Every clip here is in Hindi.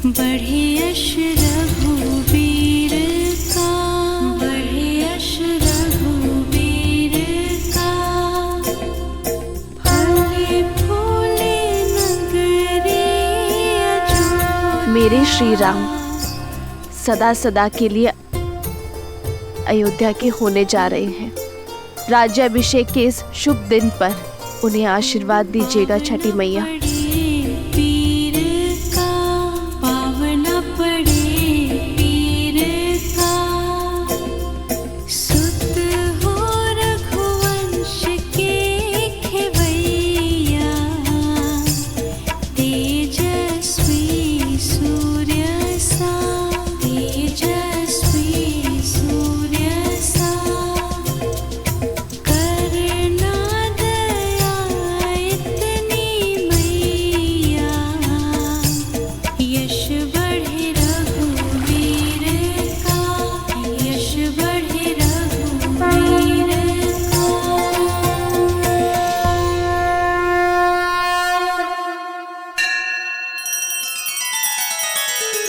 बढ़े यश रघुवीर का, बढ़े यश रघुवीर का। फले फूले नगरी अजोध्या। मेरे श्री राम सदा सदा के लिए अयोध्या के होने जा रहे हैं। राज्याभिषेक के इस शुभ दिन पर उन्हें आशीर्वाद दीजिएगा छठी मैया।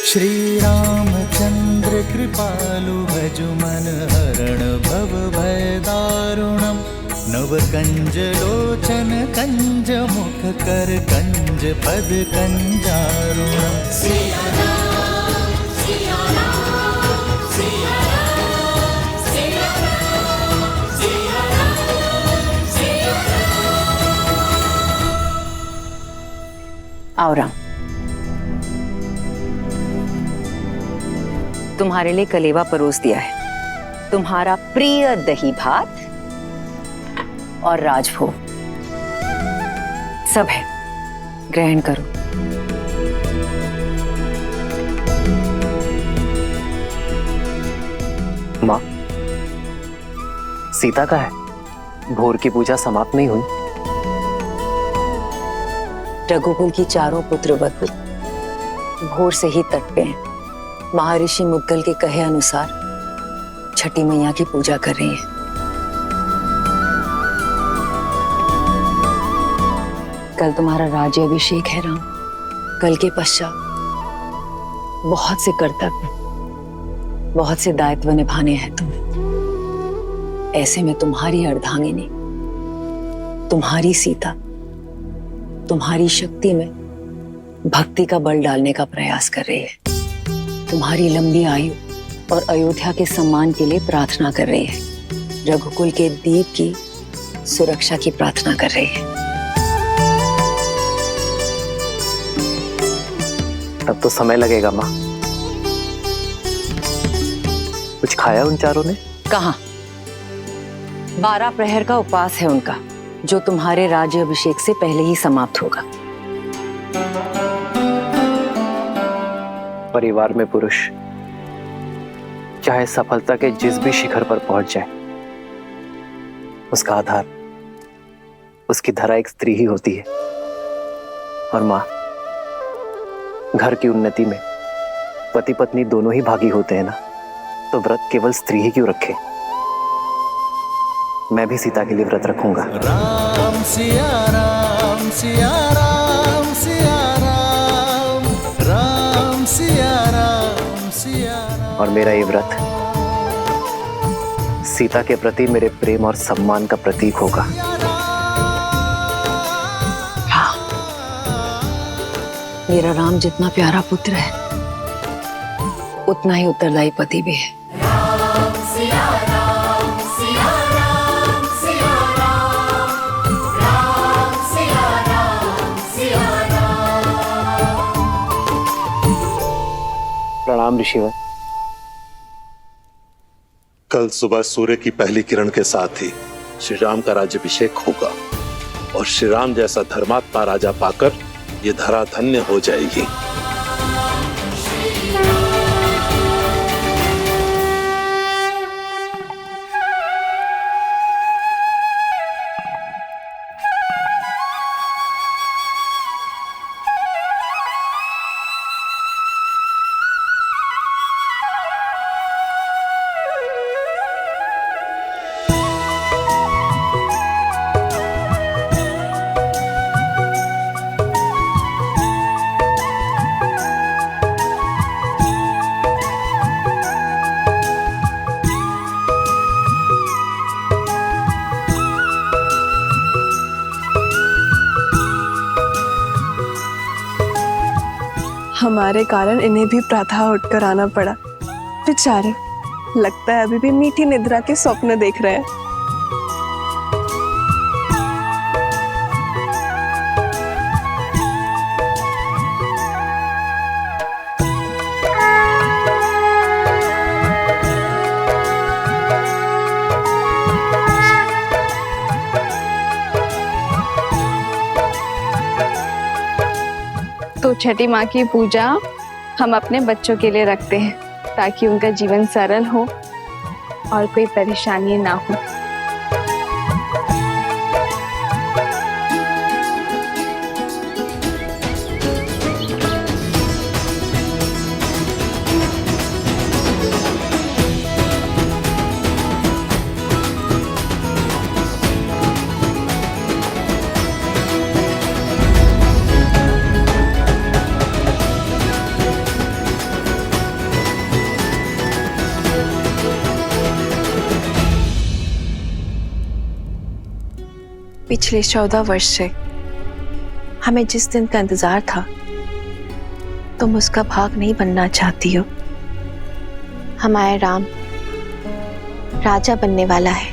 श्री रामचंद्र कृपालु भजु मन हरण भव भय दारुणम। नव कंज लोचन कंज मुख कर कंज पद कंजारुणम। सिया राम, सिया राम, सिया राम, सिया राम, सिया राम, सिया राम। आओ राम, तुम्हारे लिए कलेवा परोस दिया है। तुम्हारा प्रिय दही भात और राजभोग सब है, ग्रहण करो। माँ, सीता का है? भोर की पूजा समाप्त नहीं हुई? रघुकुल की चारों पुत्र वधु भोर से ही तट पे हैं। महर्षि मुद्गल के कहे अनुसार छठी मैया की पूजा कर रही हैं। कल तुम्हारा राज्याभिषेक है राम। कल के पश्चात बहुत से कर्तव्य, बहुत से दायित्व निभाने हैं तुम्हें। ऐसे में तुम्हारी अर्धांगिनी, तुम्हारी सीता, तुम्हारी शक्ति में भक्ति का बल डालने का प्रयास कर रही है। तुम्हारी लंबी आयु और अयोध्या के सम्मान के लिए प्रार्थना कर रही है। रघुकुल के दीप की सुरक्षा की प्रार्थना कर रही है। तब तो समय लगेगा माँ। कुछ खाया उन चारों ने? कहाँ? 12 प्रहर का उपवास है उनका, जो तुम्हारे राज्याभिषेक से पहले ही समाप्त होगा। परिवार में पुरुष चाहे सफलता के जिस भी शिखर पर पहुंच जाए, उसका आधार, उसकी धरा एक स्त्री ही होती है। और मां, घर की उन्नति में पति पत्नी दोनों ही भागी होते हैं ना, तो व्रत केवल स्त्री ही क्यों रखे? मैं भी सीता के लिए व्रत रखूंगा। राम सिया राम, सिया राम, सिया राम, राम सिया राम, सिया राम। और मेरा ये व्रत सीता के प्रति मेरे प्रेम और सम्मान का प्रतीक होगा। हाँ, मेरा राम जितना प्यारा पुत्र है, उतना ही उत्तरदायी पति भी है। राम सिया राम, सिया राम, सिया राम, राम सिया राम, सिया राम। प्रणाम ऋषिवर। कल सुबह सूर्य की पहली किरण के साथ ही श्री राम का राज्याभिषेक होगा और श्री राम जैसा धर्मात्मा राजा पाकर ये धरा धन्य हो जाएगी। हमारे कारण इन्हें भी प्रातः उठकर आना पड़ा। बेचारे, लगता है अभी भी मीठी निद्रा के स्वप्न देख रहे हैं। तो छठी माँ की पूजा हम अपने बच्चों के लिए रखते हैं ताकि उनका जीवन सरल हो और कोई परेशानी ना हो। पिछले 14 वर्ष से हमें जिस दिन का इंतजार था, तुम उसका भाग नहीं बनना चाहती हो। हमारा राम राजा बनने वाला है।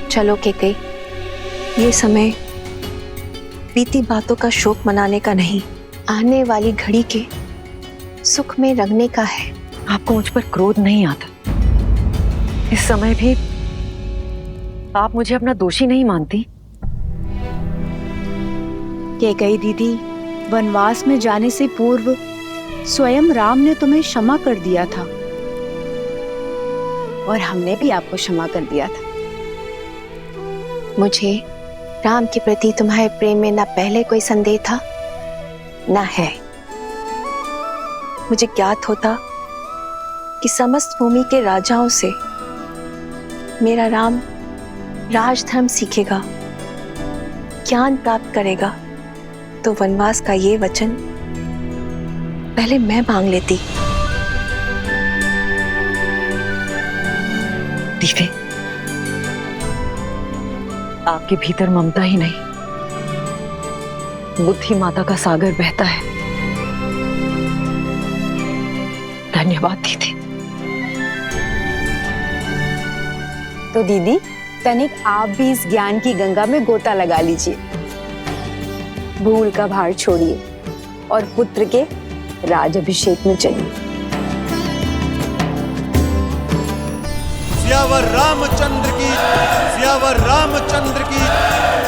चलो कैकेयी, ये समय बीती बातों का शोक मनाने का नहीं, आने वाली घड़ी के सुख में रंगने का है। आपको मुझ पर क्रोध नहीं आता? इस समय भी आप मुझे अपना दोषी नहीं मानती? कैकेयी दीदी, वनवास में जाने से पूर्व स्वयं राम ने तुम्हें क्षमा कर दिया था और हमने भी आपको क्षमा कर दिया था। मुझे राम के प्रति तुम्हारे प्रेम में न पहले कोई संदेह था न है। मुझे ज्ञात होता कि समस्त भूमि के राजाओं से मेरा राम राजधर्म सीखेगा, ज्ञान प्राप्त करेगा, तो वनवास का ये वचन पहले मैं मांग लेती। दीदी, आपके भीतर ममता ही नहीं, बुद्धि माता का सागर बहता है। धन्यवाद दीदी। तो दीदी, तनिक आप भी इस ज्ञान की गंगा में गोता लगा लीजिए। भूल का भार छोड़िए और पुत्र के राजाभिषेक में चलिए। सियावर रामचंद्र की, सियावर रामचंद्र की,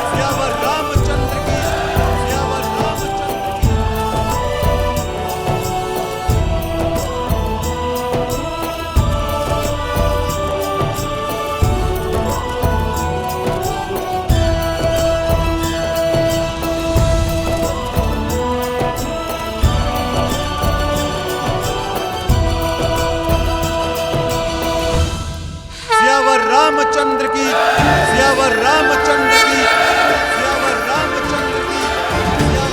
सियावर रामचंद्र की, सियावर रामचंद्र की। सियावर रामचंद्र की, सियावर रामचंद्र की, सियावर रामचंद्र की, सियावर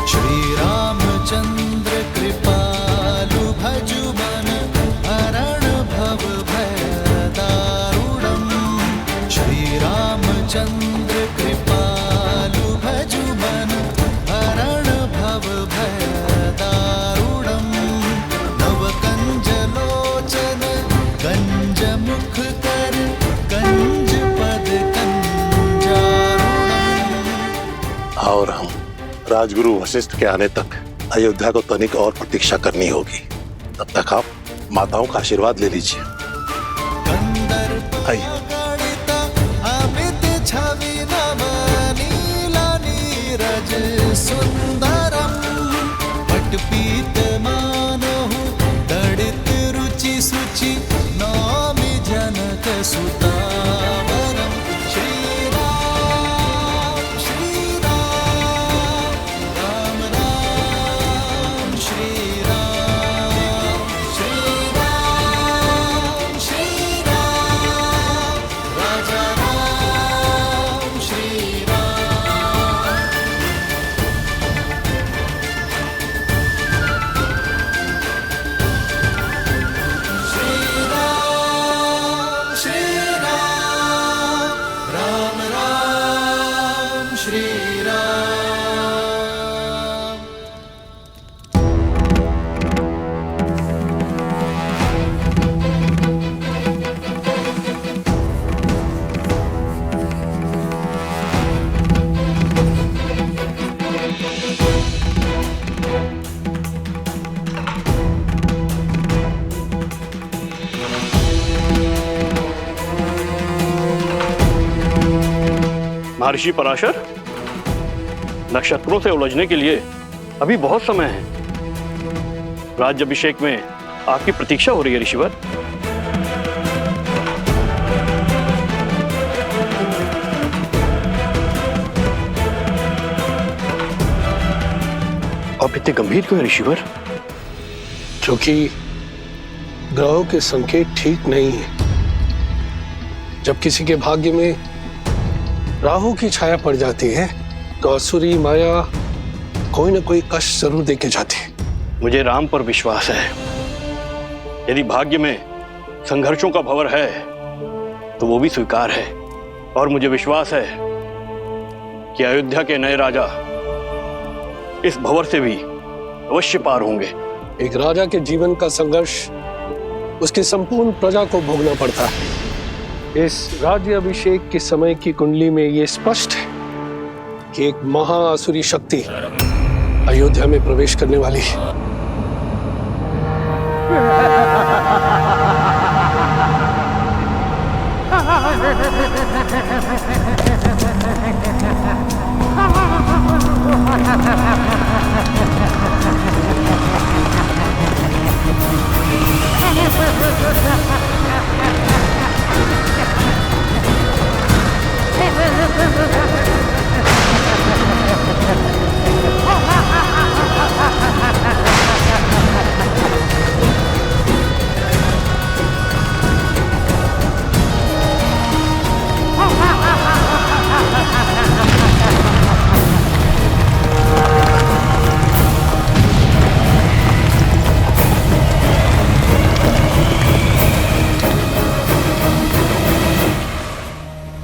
श्री रामचंद्र कृपालु भजु मन हरण भव भय दारुणम्। श्री रामचंद्र कृपालु भजु मन हरण भव भय दारुणम्। नव कंज लोचन कंज मुख कर कंज पद कंजारुणम्। और हम राजगुरु वशिष्ठ के आने तक अयोध्या को तनिक और प्रतीक्षा करनी होगी। तब तक आप माताओं का आशीर्वाद ले लीजिए। आइए। रुचि नौमि जनक सुतावरम्। श्री राम श्री राम, राम राम श्री राम, श्री राम श्री राम, राजा राम श्री राम। महर्षि पराशर, नक्षत्रों से उलझने के लिए अभी बहुत समय है। राज्याभिषेक में आपकी प्रतीक्षा हो रही है ऋषिवर। आप इतने गंभीर क्यों हैं ऋषिवर? क्योंकि ग्रहों के संकेत ठीक नहीं है। जब किसी के भाग्य में राहु की छाया पड़ जाती है तो आसुरी माया कोई ना कोई कष्ट जरूर देके जाती है। मुझे राम पर विश्वास है। यदि भाग्य में संघर्षों का भंवर है तो वो भी स्वीकार है, और मुझे विश्वास है कि अयोध्या के नए राजा इस भंवर से भी अवश्य पार होंगे। एक राजा के जीवन का संघर्ष उसकी संपूर्ण प्रजा को भोगना पड़ता है। इस राज्याभिषेक के समय की कुंडली में यह स्पष्ट है कि एक महाआसुरी शक्ति अयोध्या में प्रवेश करने वाली है।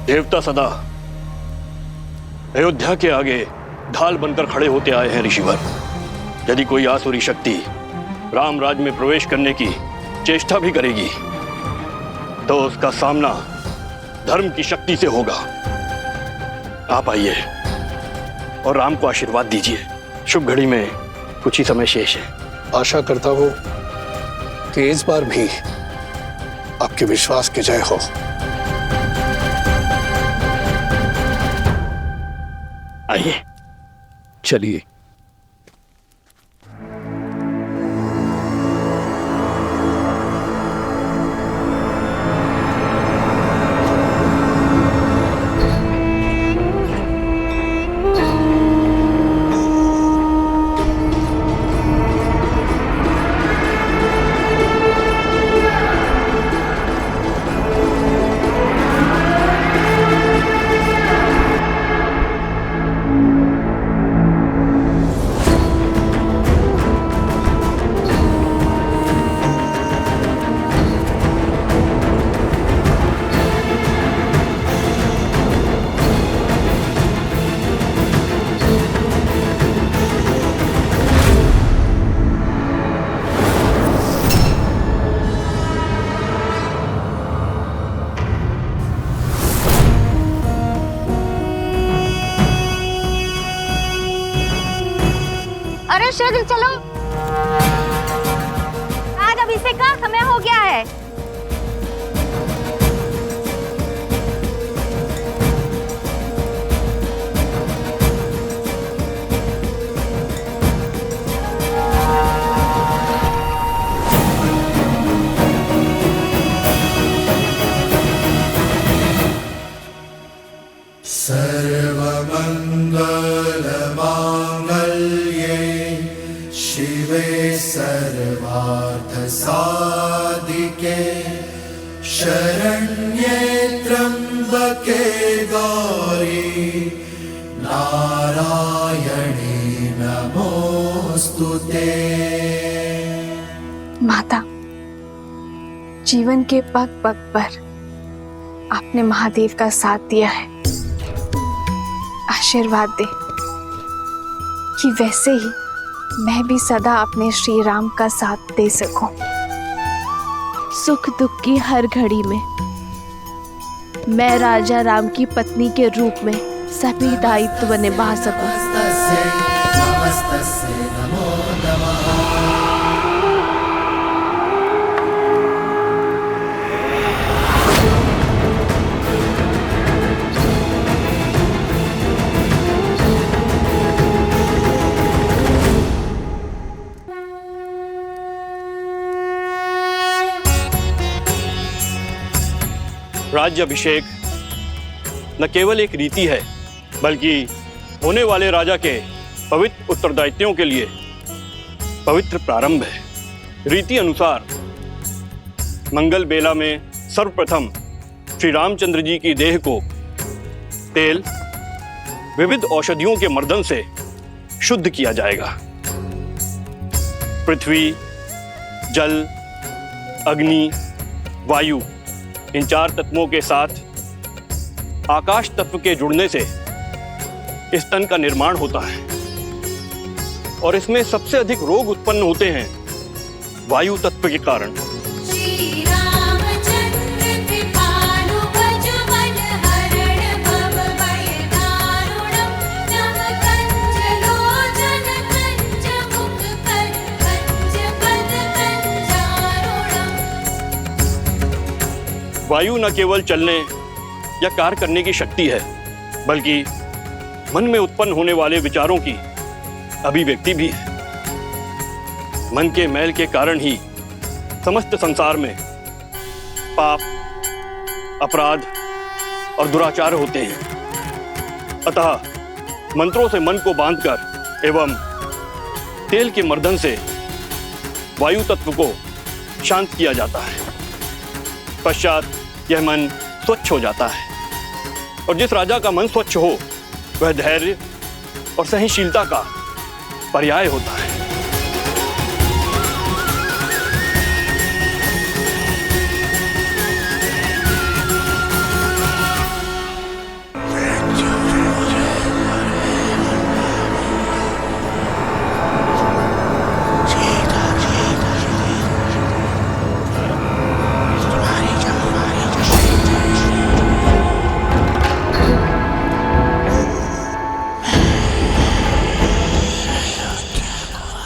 देवता सदा अयोध्या के आगे ढाल बनकर खड़े होते आए हैं ऋषिवर। यदि कोई आसुरी शक्ति राम राज्य में प्रवेश करने की चेष्टा भी करेगी तो उसका सामना धर्म की शक्ति से होगा। आप आइए और राम को आशीर्वाद दीजिए। शुभ घड़ी में कुछ ही समय शेष है। आशा करता हूं कि इस बार भी आपके विश्वास की जय हो। आइए, चलिए। अरे शीघ्र चलो, आज अभिषेक का समय हो गया है। सर्वमंगलमांगल्ये शिवे सर्वार्थसाधिके शरण्ये त्र्यंबके गौरी नारायणी नमोस्तुते। माता, जीवन के पग पग पर आपने महादेव का साथ दिया है। आशीर्वाद दे कि वैसे ही मैं भी सदा अपने श्री राम का साथ दे सकूं। सुख दुख की हर घड़ी में मैं राजा राम की पत्नी के रूप में सभी दायित्व निभा सकूं। नमो नमः। राज्याभिषेक न केवल एक रीति है, बल्कि होने वाले राजा के पवित्र उत्तरदायित्वों के लिए पवित्र प्रारंभ है। रीति अनुसार मंगल बेला में सर्वप्रथम श्री रामचंद्र जी की देह को तेल, विविध औषधियों के मर्दन से शुद्ध किया जाएगा। पृथ्वी, जल, अग्नि, वायु, इन 4 तत्वों के साथ आकाश तत्व के जुड़ने से इस तन का निर्माण होता है और इसमें सबसे अधिक रोग उत्पन्न होते हैं वायु तत्व के कारण। वायु न केवल चलने या कार्य करने की शक्ति है, बल्कि मन में उत्पन्न होने वाले विचारों की अभिव्यक्ति भी है। मन के मैल के कारण ही समस्त संसार में पाप, अपराध और दुराचार होते हैं। अतः मंत्रों से मन को बांधकर एवं तेल के मर्दन से वायु तत्व को शांत किया जाता है। पश्चात यह मन स्वच्छ हो जाता है और जिस राजा का मन स्वच्छ हो वह धैर्य और सहनशीलता का पर्याय होता है।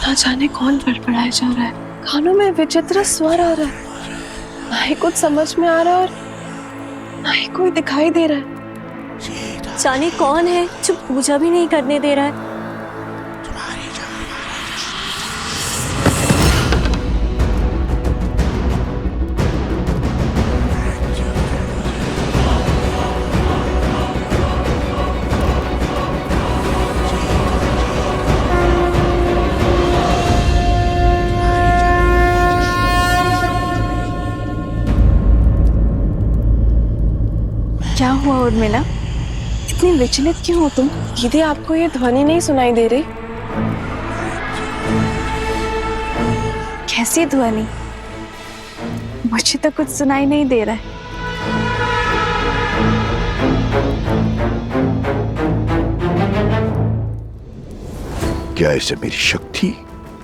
ना जाने कौन बड़बड़ाया जा रहा है, कानों में विचित्र स्वर आ रहा है, ना ही कुछ समझ में आ रहा है और ना ही कोई दिखाई दे रहा है। जाने कौन है जो पूजा भी नहीं करने दे रहा है। क्या हुआ उर्मिला, इतनी विचलित क्यों हो तुम? दीदी आपको ये ध्वनि नहीं सुनाई दे रही? कैसी ध्वनि? मुझे तो कुछ सुनाई नहीं दे रहा है। क्या ऐसे मेरी शक्ति,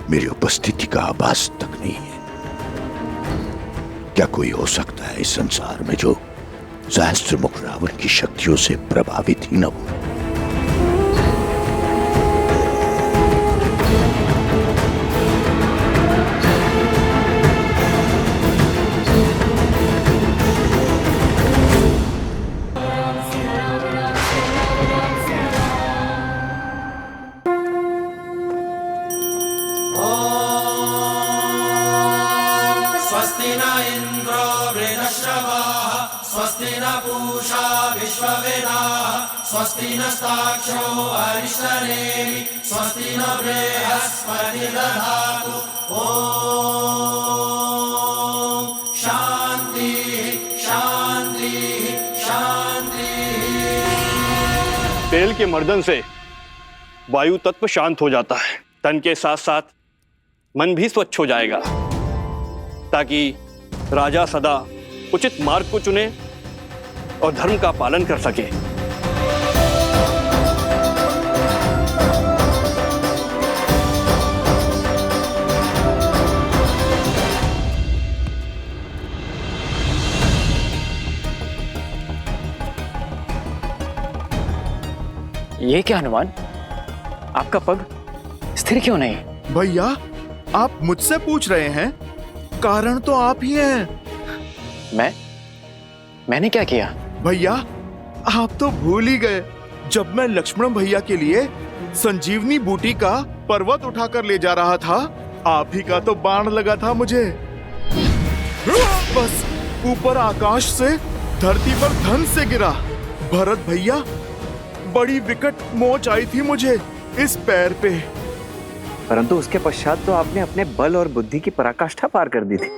मेरी उपस्थिति का आभास तक नहीं है? क्या कोई हो सकता है इस संसार में जो सहस्त्रमुख रावण की शक्तियों से प्रभावित ही न हो? स्वस्ति न इंद्रो वृणश्रवाः स्वस्ति न पूषा विश्ववेदाः स्वस्ति नस्ताक्षो अरिष्टनेमि स्वस्ति न बृहस्पतिर्दधातु। ओम शांति शांति शांति। तेल के मर्दन से वायु तत्व शांत हो जाता है। तन के साथ साथ मन भी स्वच्छ हो जाएगा, ताकि राजा सदा उचित मार्ग को चुने और धर्म का पालन कर सके। ये क्या हनुमान, आपका पग स्थिर क्यों नहीं? भैया, आप मुझसे पूछ रहे हैं? कारण तो आप ही हैं। मैंने क्या किया? भैया, आप तो भूल ही गए। जब मैं लक्ष्मण भैया के लिए संजीवनी बूटी का पर्वत उठाकर ले जा रहा था, आप ही का तो बाण लगा था मुझे। बस ऊपर आकाश से धरती पर धन से गिरा। भरत भैया, बड़ी विकट मोच आई थी मुझे इस पैर पे। परंतु उसके पश्चात तो आपने अपने बल और बुद्धि की पराकाष्ठा पार कर दी थी।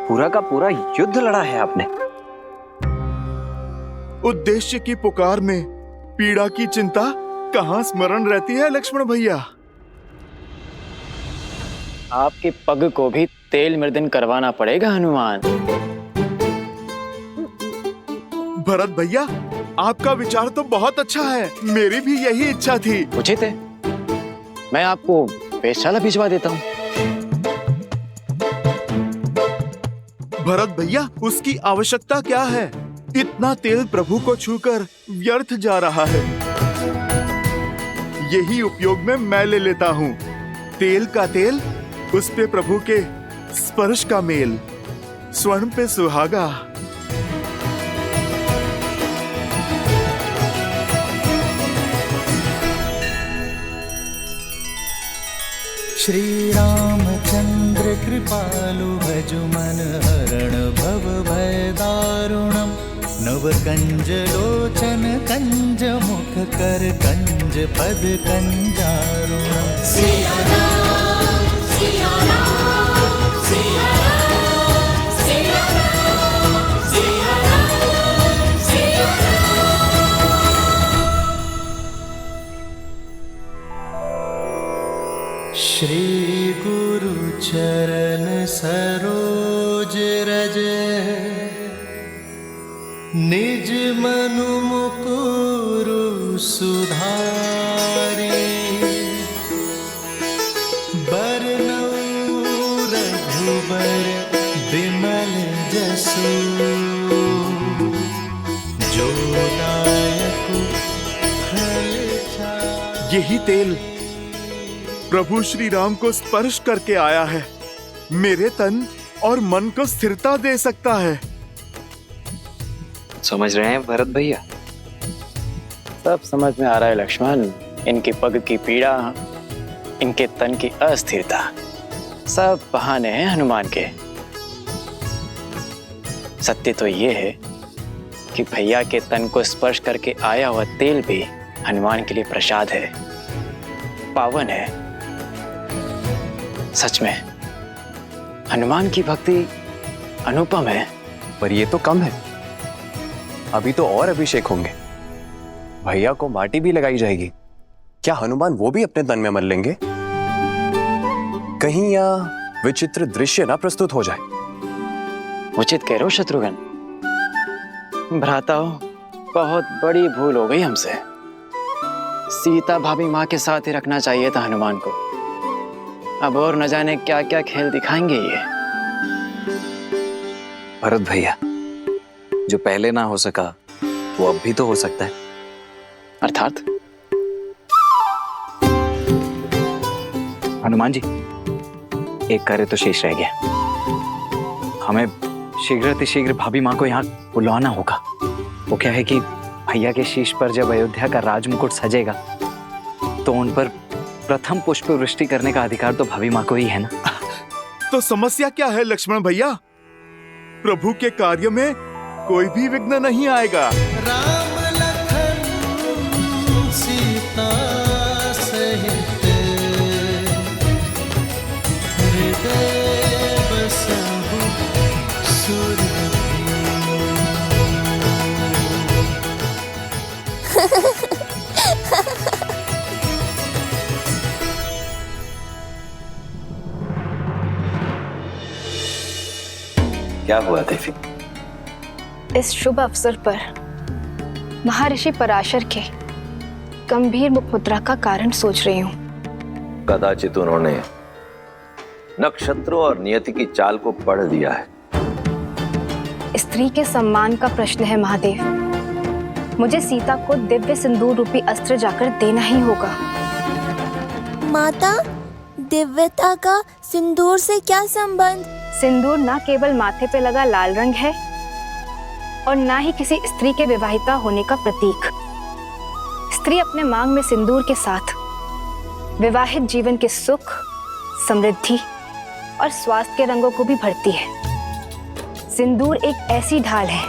पूरा का पूरा युद्ध लड़ा है आपने। उद्देश्य की पुकार में पीड़ा की चिंता कहाँ स्मरण रहती है लक्ष्मण भैया? आपके पग को भी तेल मर्दन करवाना पड़ेगा हनुमान। भरत भैया, आपका विचार तो बहुत अच्छा है। मेरी भी यही इच्छा थी। उचित है, मैं आपको वेधशाला भिजवा देता हूँ। भरत भैया, उसकी आवश्यकता क्या है? इतना तेल प्रभु को छूकर व्यर्थ जा रहा है। यही उपयोग में मैं ले लेता हूँ। तेल का तेल, उस पे प्रभु के स्पर्श का मेल, स्वर्ण पे सुहागा। श्री रामचंद्र कृपालु भजु मन हरण भव भय दारुणम। नव कंज लोचन कंज मुख कर कंज पद कंजारुणम। सिया राम, सिया राम, सिया राम, सिया राम, सिया राम, सिया राम। श्री गुरु चरण सरोज रज निज मनु मुकुरु सुधारी। बरनउँ रघुबर बिमल जसु जो दायक फल चारि। यही तेल प्रभु श्री राम को स्पर्श करके आया है। मेरे तन और मन को स्थिरता दे सकता है। समझ रहे हैं भरत भैया? सब समझ में आ रहा है लक्ष्मण। इनके पग की पीड़ा, इनके तन की अस्थिरता, सब बहाने हैं हनुमान के। सत्य तो ये है कि भैया के तन को स्पर्श करके आया हुआ तेल भी हनुमान के लिए प्रसाद है, पावन है। सच में हनुमान की भक्ति अनुपम है। पर ये तो कम है, अभी तो और अभिषेक होंगे। भैया को माटी भी लगाई जाएगी। क्या हनुमान वो भी अपने तन में मल लेंगे? कहीं यह विचित्र दृश्य ना प्रस्तुत हो जाए। उचित कह रहे हो शत्रुघ्न। भ्राताओ, बहुत बड़ी भूल हो गई हमसे। सीता भाभी माँ के साथ ही रखना चाहिए था हनुमान को। अब और न जाने क्या क्या खेल दिखाएंगे ये। भरत भैया, जो पहले ना हो सका वो अब भी तो हो सकता है। अर्थात? हनुमान जी, एक कार्य तो शेष रह गया। हमें शीघ्र भाभी माँ को यहाँ बुलवाना होगा। वो क्या है कि भैया के शीश पर जब अयोध्या का राजमुकुट सजेगा तो उन पर प्रथम पुष्प वृष्टि करने का अधिकार तो भाभी माँ को ही है ना। तो समस्या क्या है लक्ष्मण भैया? प्रभु के कार्य में कोई भी विघ्न नहीं आएगा। राम लखन सीता सहित हृदय बसहु सुरभि। क्या हुआ देवी? इस शुभ अवसर पर महर्षि पराशर के गंभीर मुखमुद्रा का कारण सोच रही हूँ। कदाचित उन्होंने नक्षत्रों और नियति की चाल को पढ़ लिया है। स्त्री के सम्मान का प्रश्न है महादेव। मुझे सीता को दिव्य सिंदूर रूपी अस्त्र जाकर देना ही होगा। माता, दिव्यता का सिंदूर से क्या संबंध? सिंदूर ना केवल माथे पे लगा लाल रंग है और ना ही किसी स्त्री के विवाहिता होने का प्रतीक। स्त्री अपने मांग में सिंदूर के साथ विवाहित जीवन के सुख, समृद्धि और स्वास्थ्य के रंगों को भी भरती है। सिंदूर एक ऐसी ढाल है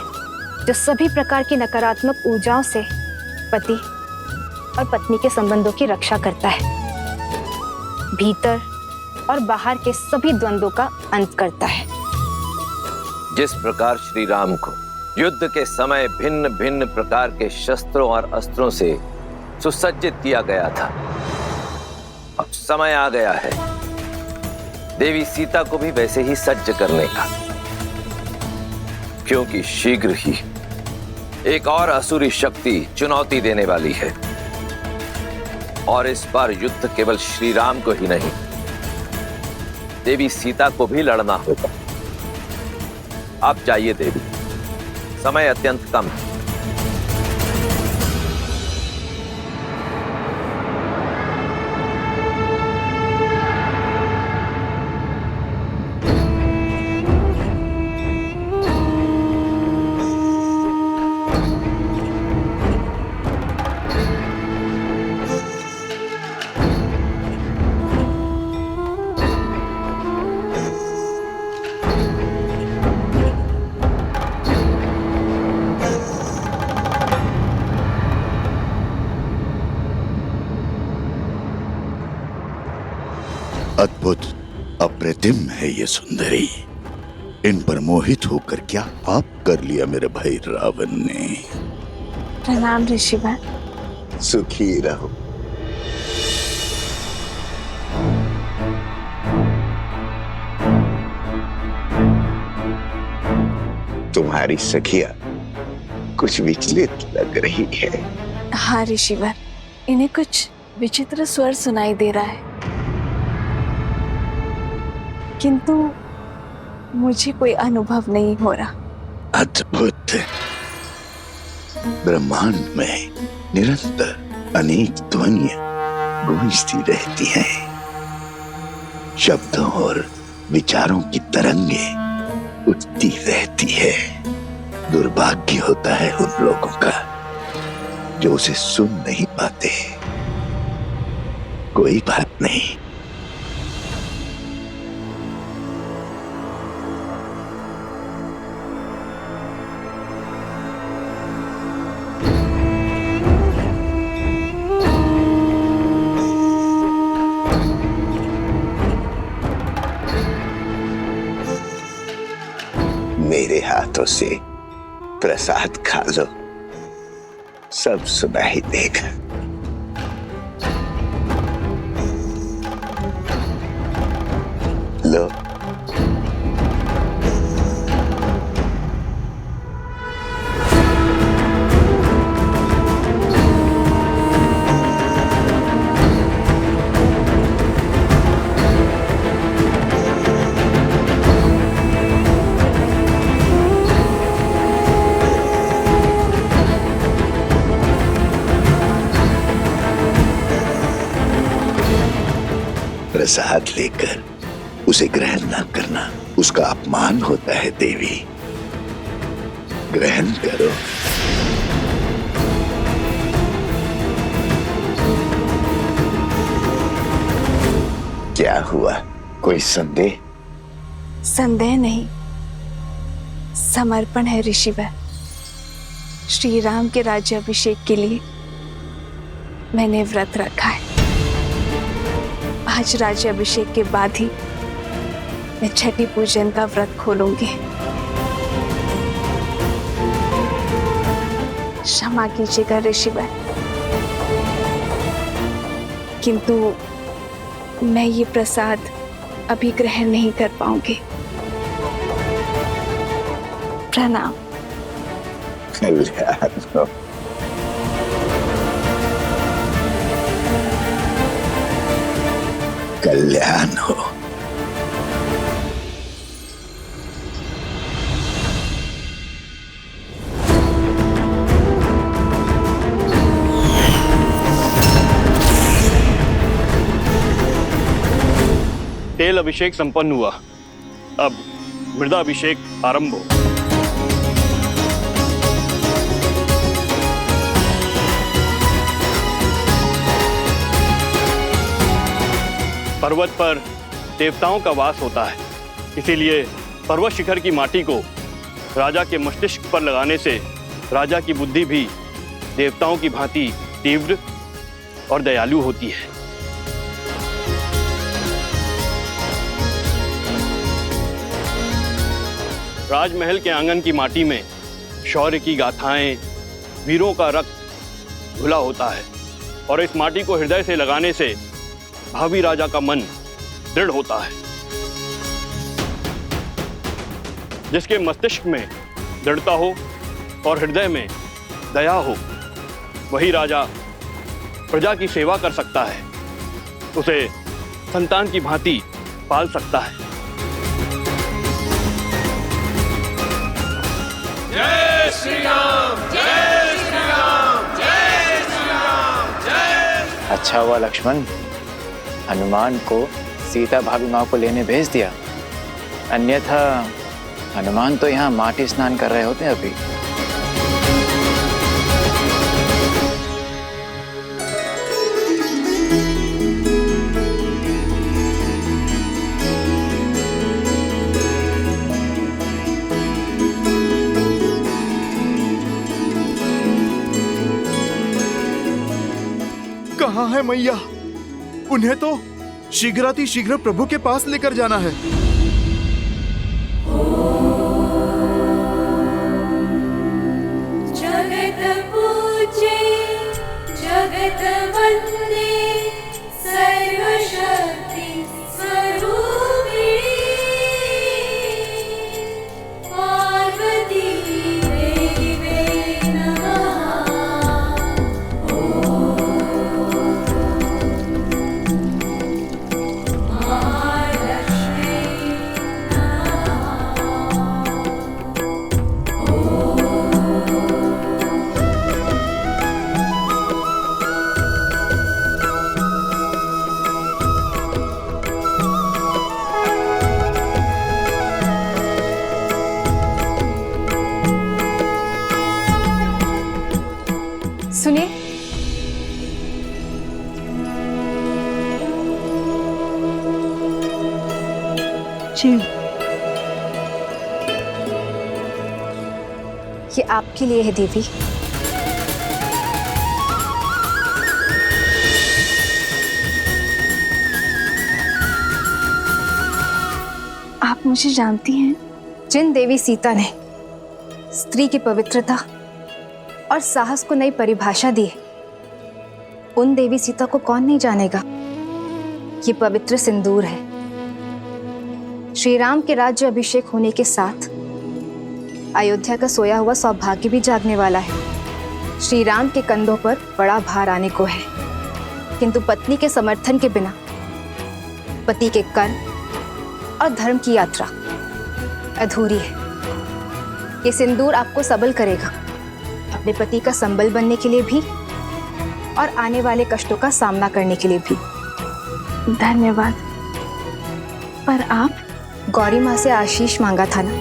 जो सभी प्रकार की नकारात्मक ऊर्जाओं से पति और पत्नी के संबंधों की रक्षा करता है, भीतर और बाहर के सभी द्वंद्वों का अंत करता है। जिस प्रकार श्री राम को युद्ध के समय भिन्न भिन्न प्रकार के शस्त्रों और अस्त्रों से सुसज्जित किया गया था, अब समय आ गया है देवी सीता को भी वैसे ही सज्ज करने का, क्योंकि शीघ्र ही एक और असुरी शक्ति चुनौती देने वाली है। और इस बार युद्ध केवल श्री राम को ही नहीं, देवी सीता को भी लड़ना होगा। आप जाइए देवी, समय अत्यंत कम है। अद्भुत, अप्रतिम है ये सुंदरी। इन पर मोहित होकर क्या पाप कर लिया मेरे भाई रावण ने। प्रणाम ऋषिवर। सुखी रहो। तुम्हारी सखिया कुछ विचलित लग रही है। हाँ ऋषिवर, इन्हें कुछ विचित्र स्वर सुनाई दे रहा है, किंतु मुझे कोई अनुभव नहीं हो रहा। अद्भुत। ब्रह्मांड में निरंतर अनेक ध्वनियां गूंजती रहती हैं। शब्दों और विचारों की तरंगे उठती रहती है। दुर्भाग्य होता है उन लोगों का जो उसे सुन नहीं पाते। कोई बात नहीं, मेरे हाथों से प्रसाद खा लो, सब सुना ही देगा। लो। प्रसाद लेकर उसे ग्रहण न करना उसका अपमान होता है देवी। ग्रहण करो। क्या हुआ, कोई संदेह? संदेह नहीं, समर्पण है ऋषिवर। श्री राम के राज्याभिषेक के लिए मैंने व्रत रखा है। आज राज्याभिषेक के बाद ही मैं छठी पूजन का व्रत खोलूंगी। क्षमा कीजिएगा ऋषिवर, किंतु मैं ये प्रसाद अभी ग्रहण नहीं कर पाऊंगी। प्रणाम। कल्याण हो। कल्याण हो। तेल अभिषेक संपन्न हुआ। अब मृदाभिषेक आरंभ हो। पर्वत पर देवताओं का वास होता है, इसीलिए पर्वत शिखर की माटी को राजा के मस्तिष्क पर लगाने से राजा की बुद्धि भी देवताओं की भांति तीव्र और दयालु होती है। राजमहल के आंगन की माटी में शौर्य की गाथाएं, वीरों का रक्त घुला होता है और इस माटी को हृदय से लगाने से भावी राजा का मन दृढ़ होता है। जिसके मस्तिष्क में दृढ़ता हो और हृदय में दया हो, वही राजा प्रजा की सेवा कर सकता है, उसे संतान की भांति पाल सकता है। जय श्री राम, जय श्री राम, जय श्री राम, जय। अच्छा हुआ लक्ष्मण, हनुमान को सीता भाभी माँ को लेने भेज दिया, अन्यथा हनुमान तो यहाँ माटी स्नान कर रहे होते अभी। कहाँ है मैया? उन्हें तो शीघ्रातिशीघ्र प्रभु के पास लेकर जाना है। जगत पूजे जगत वंदे सर्वशक्ति स्वरूपिणी पार्वती देवी नमः। सुनिए, जी। ये आपके लिए है देवी। आप मुझे जानती हैं? जिन देवी सीता ने स्त्री की पवित्रता और साहस को नई परिभाषा दी, उन देवी सीता को कौन नहीं जानेगा। ये पवित्र सिंदूर है। श्री राम के राज्य अभिषेक होने के साथ अयोध्या का सोया हुआ सौभाग्य भी जागने वाला है। श्री राम के कंधों पर बड़ा भार आने को है, किंतु पत्नी के समर्थन के बिना पति के कर्म और धर्म की यात्रा अधूरी है। ये सिंदूर आपको सबल करेगा, अपने पति का संबल बनने के लिए भी और आने वाले कष्टों का सामना करने के लिए भी। धन्यवाद। पर आप गौरी माँ से आशीष मांगा था ना,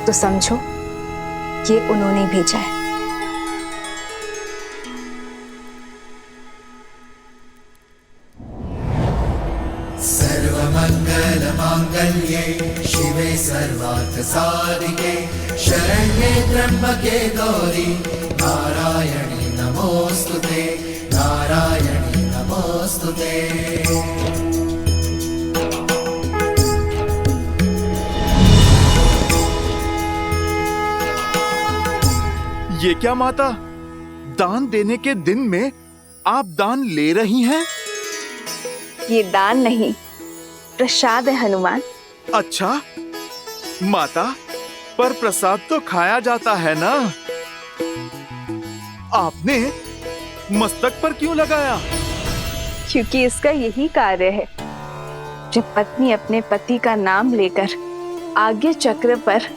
तो समझो ये उन्होंने भेजा है। सर्वमंगल मांगल्ये शिवे सर्वार्थ साधिके शरण्ये त्र्यंबके गौरी नारायणी नमोस्तुते, नारायणी नमोस्तुते। ये क्या माता, दान देने के दिन में आप दान ले रही हैं? ये दान नहीं, प्रसाद है हनुमान। अच्छा माता, पर प्रसाद तो खाया जाता है ना, आपने मस्तक पर क्यों लगाया? क्योंकि इसका यही कार्य है। जब पत्नी अपने पति का नाम लेकर आज्ञा चक्र पर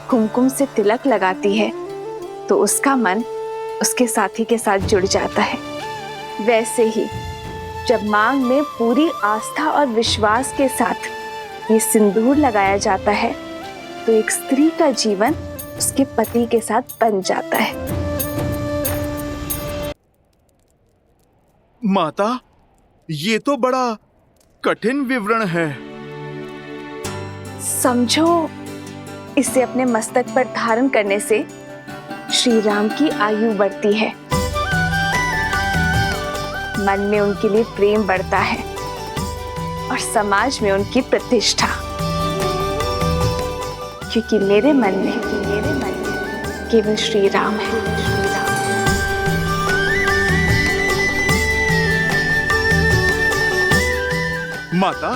कुमकुम से तिलक लगाती है, तो उसका मन उसके साथी के साथ जुड़ जाता है। वैसे ही जब मांग में पूरी आस्था और विश्वास के साथ ये सिंदूर लगाया जाता है तो एक स्त्री का जीवन उसके पति के साथ बन जाता है। माता, ये तो बड़ा कठिन विवरण है। समझो, इसे अपने मस्तक पर धारण करने से श्री राम की आयु बढ़ती है, मन में उनके लिए प्रेम बढ़ता है और समाज में उनकी प्रतिष्ठा, क्योंकि मेरे मन में केवल श्री राम है। माता,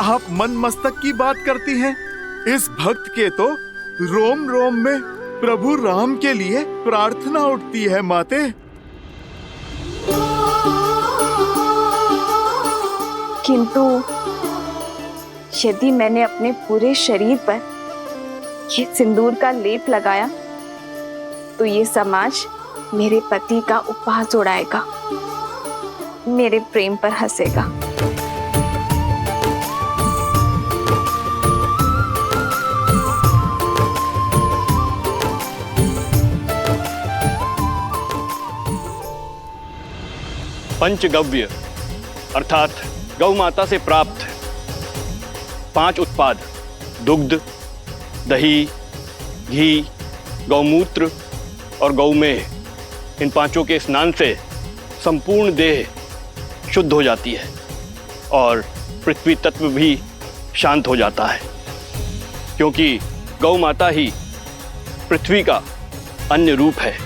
आप मन मस्तक की बात करती हैं। इस भक्त के तो रोम रोम में प्रभु राम के लिए प्रार्थना उठती है माते। किंतु यदि मैंने अपने पूरे शरीर पर ये सिंदूर का लेप लगाया तो ये समाज मेरे पति का उपहास उड़ाएगा, मेरे प्रेम पर हंसेगा। पंचगव्य अर्थात गौ माता से प्राप्त 5 उत्पाद दुग्ध, दही, घी, गौमूत्र और गौमेह, इन पांचों के स्नान से संपूर्ण देह शुद्ध हो जाती है और पृथ्वी तत्व भी शांत हो जाता है, क्योंकि गौ माता ही पृथ्वी का अन्य रूप है।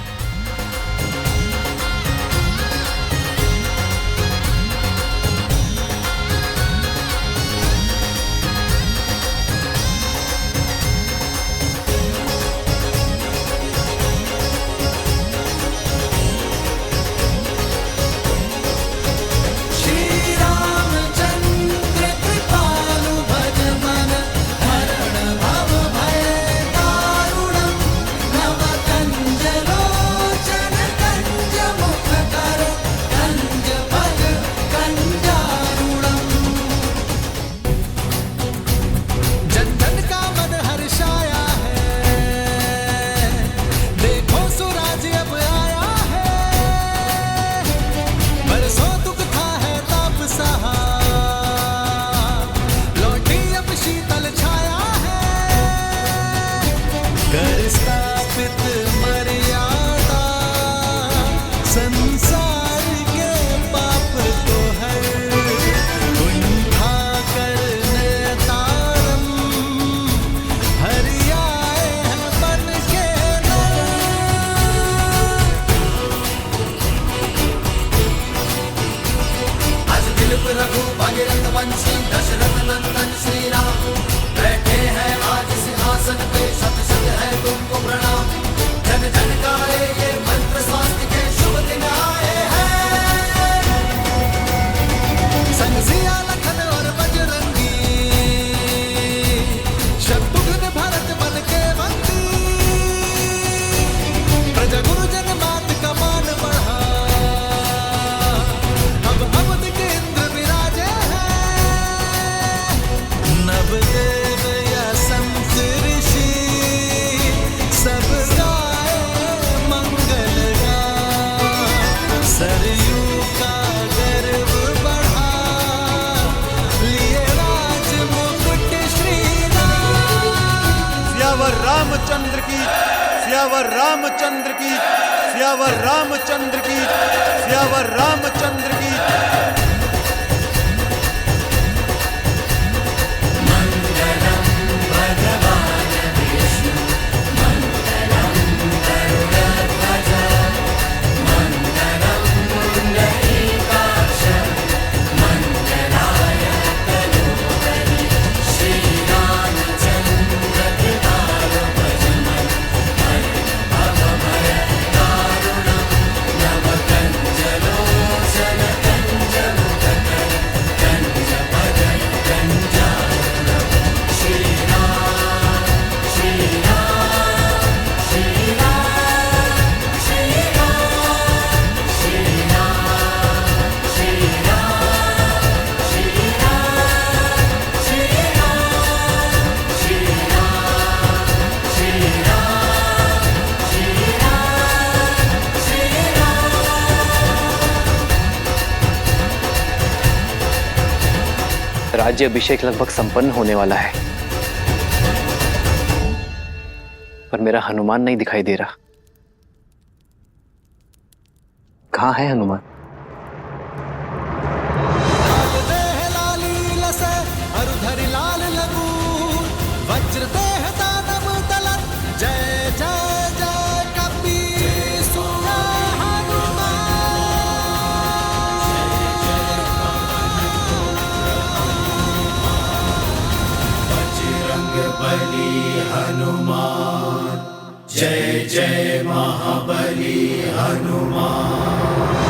रामचंद्र की, सियावर रामचंद्र की, सियावर रामचंद्र की, सियावर रामचंद्र की। Jalo, jana, jana, राज्य अभिषेक लगभग संपन्न होने वाला है, पर मेरा हनुमान नहीं दिखाई दे रहा। कहाँ है हनुमान? हनुमान जय जय महाबली हनुमान।